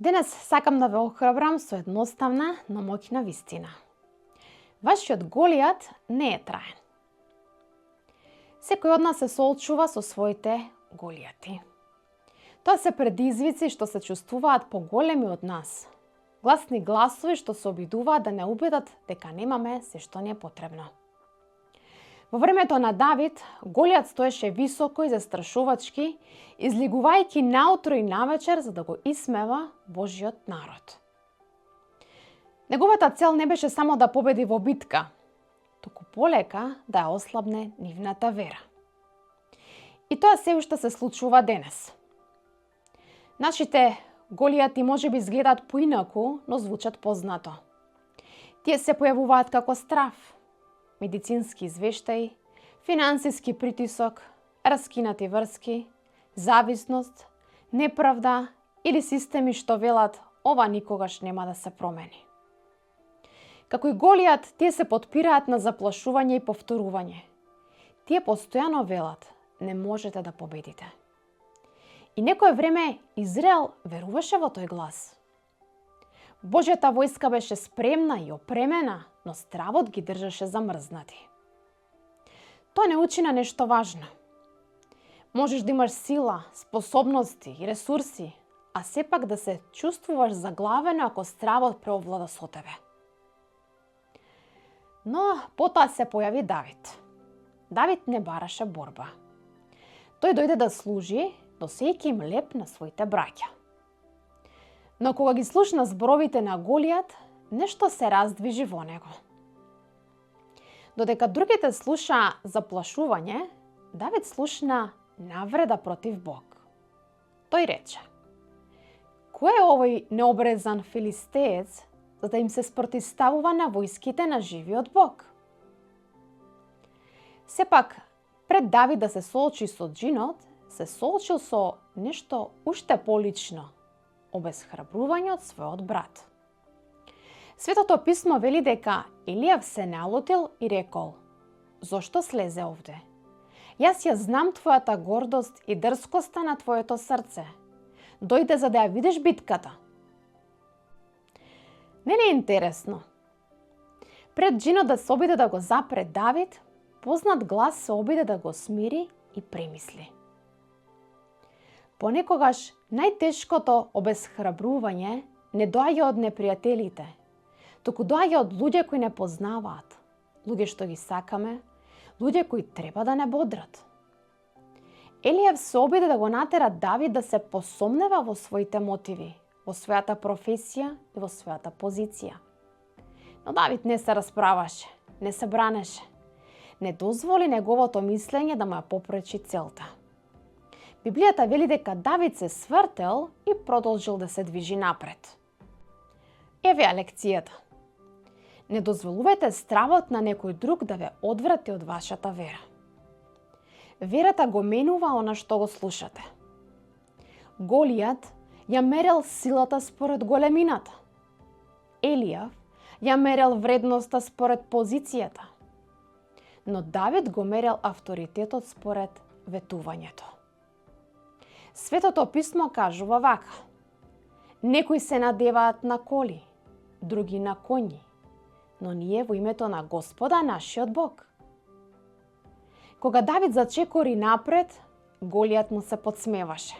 Денес сакам да ве охрабрам со едноставна, но моќна вистина. Вашиот Голијат не е траен. Секој од нас се соочува со своите голијати. Тоа се предизвици што се чувствуваат поголеми од нас. Гласни гласови што се обидуваат да не убедат дека немаме се што ни е потребно. Во времето на Давид, Голијат стоеше високо и застрашувачки, излигувајќи наутро и навечер за да го исмева Божиот народ. Неговата цел не беше само да победи во битка, туку полека да ја ослабне нивната вера. И тоа се уште се случува денес. Нашите голијати можеби изгледаат поинаку, но звучат познато. Тие се појавуваат како страв, медицински извештаи, финансиски притисок, раскинати врски, зависност, неправда или системи што велат ова никогаш нема да се промени. Како и Голијат, тие се потпираат на заплашување и повторување. Тие постојано велат, не можете да победите. И некое време Израел веруваше во тој глас. Божјата војска беше спремна и опремена, но стравот ги држаше замрзнати. Тоа не учи на нешто важно. Можеш да имаш сила, способности и ресурси, а сепак да се чувствуваш заглавено ако стравот преовлада со тебе. Но потоа се појави Давид. Давид не бараше борба. Тој дојде да служи, носејќи им леп на своите браќа. Но кога ги слушна зборовите на Голијат, нешто се раздвижи во него. Додека другите слушаа заплашување, Давид слушна навреда против Бог. Тој рече: кој е овој необрезан филистеец за да им се спротивставува на војските на живиот Бог? Сепак, пред Давид да се соочи со джинот, се соочил со нешто уште полично – обезхрабрување од својот брат. Светото писмо вели дека Илијав се налутил и рекол: зошто слезе овде? Јас ја знам твојата гордост и дрскоста на твоето срце. Дојде за да ја видиш битката. Не е интересно. Пред джинот да се обиде да го запре Давид, познат глас се обиде да го смири и премисли. Понекогаш најтешкото обезхрабрување не доаѓа од непријателите, туку доаѓа од луѓе кои не познаваат, луѓе што ги сакаме, луѓе кои треба да не бодрат. Елијав се обиде да го натера Давид да се посомнева во своите мотиви, во својата професија и во својата позиција. Но Давид не се расправаше, не се бранеше, не дозволи неговото мислење да му ја попречи целта. Библијата вели дека Давид се свртел и продолжил да се движи напред. Еве ја лекцијата. Не дозволувајте стравот на некој друг да ве одврати од вашата вера. Верата го менува она што го слушате. Голијат ја мерел силата според големината. Елијав ја мерел вредноста според позицијата. Но Давид го мерел авторитетот според ветувањето. Светото писмо кажува вака: некои се надеваат на коли, други на коњи, но ние во името на Господа нашиот Бог. Кога Давид зачекори напред, Голијат му се подсмеваше.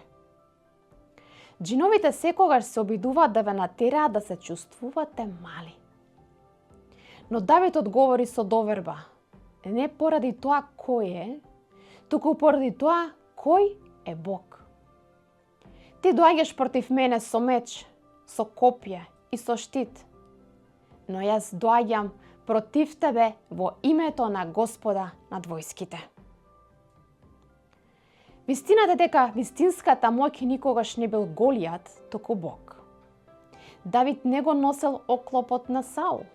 Джиновите секогаш се обидуваат да ве натераат да се чувствувате мали. Но Давид одговори со доверба, не поради тоа кој е, туку поради тоа кој е Бог. Ти доаѓаш против мене со меч, со копје и со штит, но јас доаѓам против тебе во името на Господа над војските. Вистината е дека вистинската моќ никогаш не бил Голијат, туку Бог. Давид не го носел оклопот на Саул.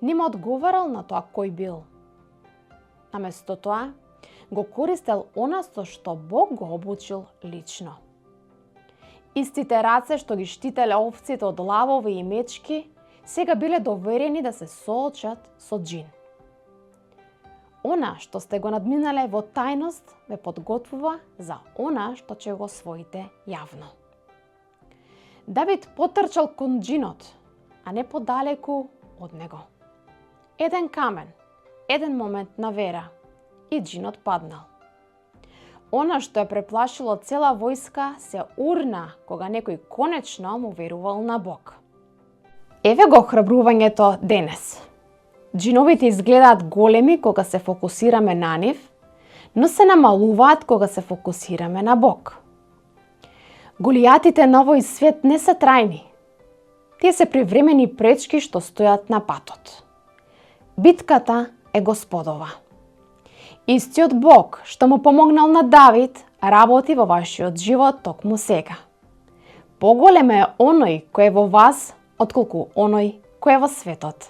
Нема одговарал на тоа кој бил. Наместо тоа, го користел она со што Бог го обучил лично. Истите раце што ги штителе овците од лавови и мечки, сега биле доверени да се соочат со джин. Она што сте го надминале во тајност ве подготвува за она што ќе го освоите јавно. Давид потрчал кон џинот, а не подалеку од него. Еден камен, еден момент на вера и џинот паднал. Она што ја преплашило цела војска се урна кога некој конечно му верувал на Бог. Еве го храбрувањето денес. Џиновите изгледаат големи кога се фокусираме на нив, но се намалуваат кога се фокусираме на Бог. Голијатите на овој свет не се трајни. Тие се привремени пречки што стојат на патот. Битката е Господова. Истиот Бог што му помогнал на Давид, работи во вашиот живот токму сега. Поголем е оној кој е во вас, отколку оној кој е во светот.